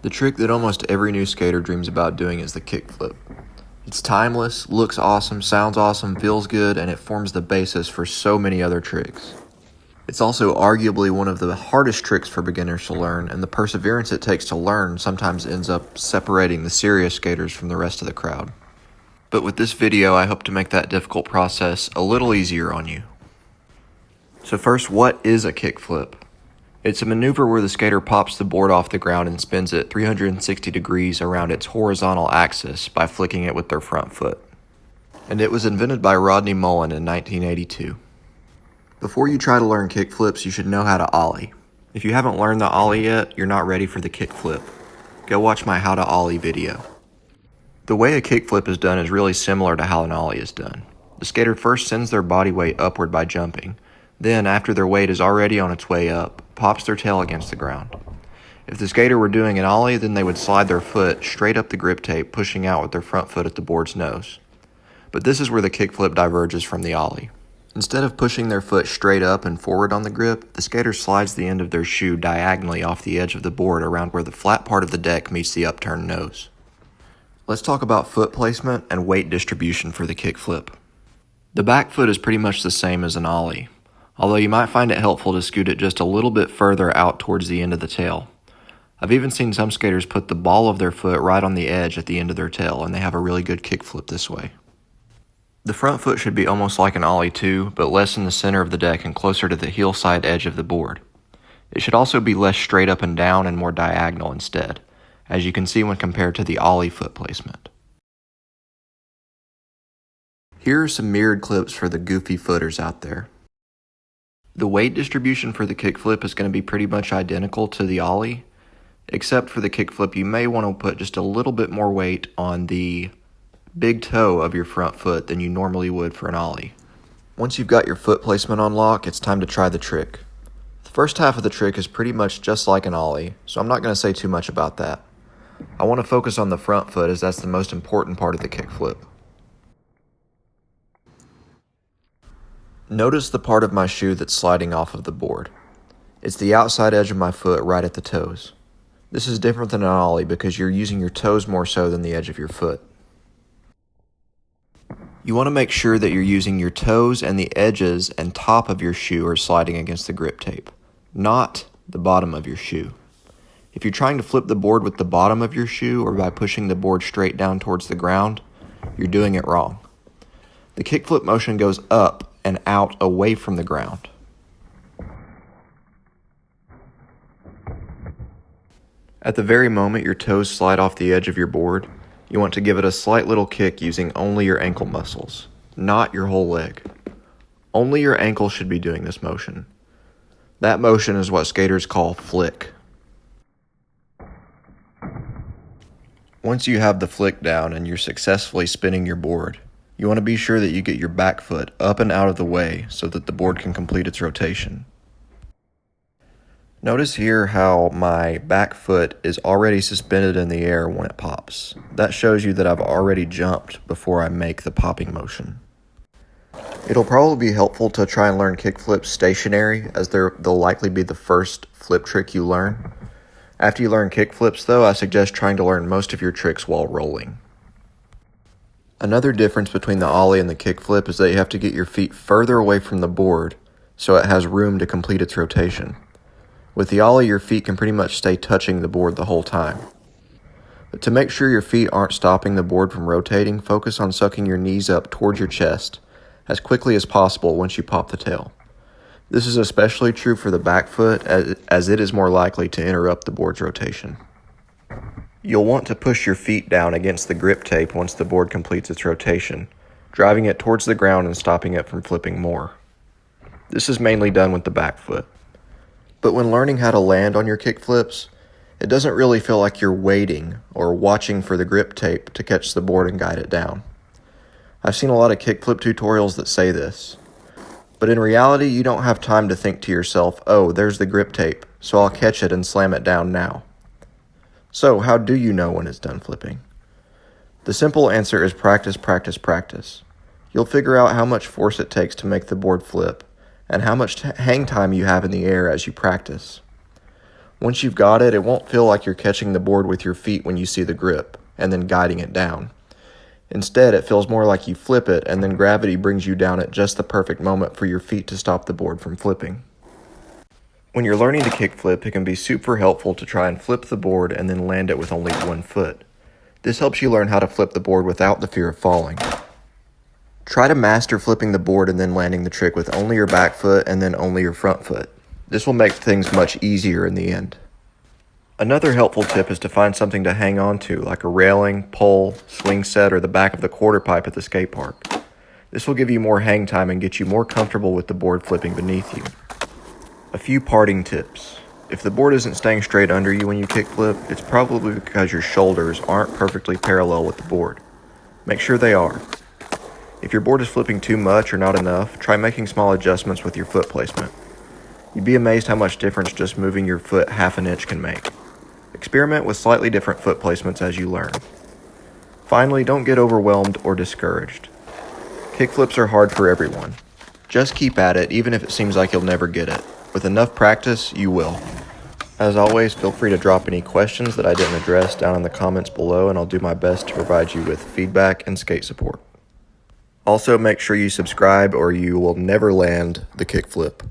The trick that almost every new skater dreams about doing is the kickflip. It's timeless, looks awesome, sounds awesome, feels good, and it forms the basis for so many other tricks. It's also arguably one of the hardest tricks for beginners to learn, and the perseverance it takes to learn sometimes ends up separating the serious skaters from the rest of the crowd. But with this video, I hope to make that difficult process a little easier on you. So first, what is a kickflip? It's a maneuver where the skater pops the board off the ground and spins it 360 degrees around its horizontal axis by flicking it with their front foot. And it was invented by Rodney Mullen in 1982. Before you try to learn kickflips, you should know how to ollie. If you haven't learned the ollie yet, you're not ready for the kickflip. Go watch my How to Ollie video. The way a kickflip is done is really similar to how an ollie is done. The skater first sends their body weight upward by jumping. Then, after their weight is already on its way up, pops their tail against the ground. If the skater were doing an ollie, then they would slide their foot straight up the grip tape, pushing out with their front foot at the board's nose. But this is where the kickflip diverges from the ollie. Instead of pushing their foot straight up and forward on the grip, the skater slides the end of their shoe diagonally off the edge of the board around where the flat part of the deck meets the upturned nose. Let's talk about foot placement and weight distribution for the kickflip. The back foot is pretty much the same as an ollie, although you might find it helpful to scoot it just a little bit further out towards the end of the tail. I've even seen some skaters put the ball of their foot right on the edge at the end of their tail, and they have a really good kickflip this way. The front foot should be almost like an ollie too, but less in the center of the deck and closer to the heel side edge of the board. It should also be less straight up and down and more diagonal instead, as you can see when compared to the ollie foot placement. Here are some mirrored clips for the goofy footers out there. The weight distribution for the kickflip is going to be pretty much identical to the ollie, except for the kickflip you may want to put just a little bit more weight on the big toe of your front foot than you normally would for an ollie. Once you've got your foot placement on lock, it's time to try the trick. The first half of the trick is pretty much just like an ollie, so I'm not going to say too much about that. I want to focus on the front foot as that's the most important part of the kickflip. Notice the part of my shoe that's sliding off of the board. It's the outside edge of my foot right at the toes. This is different than an ollie because you're using your toes more so than the edge of your foot. You want to make sure that you're using your toes and the edges and top of your shoe are sliding against the grip tape, not the bottom of your shoe. If you're trying to flip the board with the bottom of your shoe or by pushing the board straight down towards the ground, you're doing it wrong. The kickflip motion goes up and out away from the ground. At the very moment your toes slide off the edge of your board, you want to give it a slight little kick using only your ankle muscles, not your whole leg. Only your ankle should be doing this motion. That motion is what skaters call flick. Once you have the flick down and you're successfully spinning your board, you want to be sure that you get your back foot up and out of the way so that the board can complete its rotation. Notice here how my back foot is already suspended in the air when it pops. That shows you that I've already jumped before I make the popping motion. It'll probably be helpful to try and learn kickflips stationary, as they'll likely be the first flip trick you learn. After you learn kickflips though, I suggest trying to learn most of your tricks while rolling. Another difference between the ollie and the kickflip is that you have to get your feet further away from the board so it has room to complete its rotation. With the ollie, your feet can pretty much stay touching the board the whole time. But to make sure your feet aren't stopping the board from rotating, focus on sucking your knees up towards your chest as quickly as possible once you pop the tail. This is especially true for the back foot as it is more likely to interrupt the board's rotation. You'll want to push your feet down against the grip tape once the board completes its rotation, driving it towards the ground and stopping it from flipping more. This is mainly done with the back foot. But when learning how to land on your kickflips, it doesn't really feel like you're waiting or watching for the grip tape to catch the board and guide it down. I've seen a lot of kickflip tutorials that say this, but in reality you don't have time to think to yourself, oh, there's the grip tape, so I'll catch it and slam it down now. So how do you know when it's done flipping? The simple answer is practice, practice, practice. You'll figure out how much force it takes to make the board flip, and how much hang time you have in the air as you practice. Once you've got it, it won't feel like you're catching the board with your feet when you see the grip, and then guiding it down. Instead, it feels more like you flip it, and then gravity brings you down at just the perfect moment for your feet to stop the board from flipping. When you're learning to kickflip, it can be super helpful to try and flip the board and then land it with only one foot. This helps you learn how to flip the board without the fear of falling. Try to master flipping the board and then landing the trick with only your back foot and then only your front foot. This will make things much easier in the end. Another helpful tip is to find something to hang on to, like a railing, pole, swing set, or the back of the quarter pipe at the skate park. This will give you more hang time and get you more comfortable with the board flipping beneath you. A few parting tips. If the board isn't staying straight under you when you kickflip, it's probably because your shoulders aren't perfectly parallel with the board. Make sure they are. If your board is flipping too much or not enough, try making small adjustments with your foot placement. You'd be amazed how much difference just moving your foot half an inch can make. Experiment with slightly different foot placements as you learn. Finally, don't get overwhelmed or discouraged. Kickflips are hard for everyone. Just keep at it, even if it seems like you'll never get it. With enough practice, you will. As always, feel free to drop any questions that I didn't address down in the comments below, and I'll do my best to provide you with feedback and skate support. Also, make sure you subscribe or you will never land the kickflip.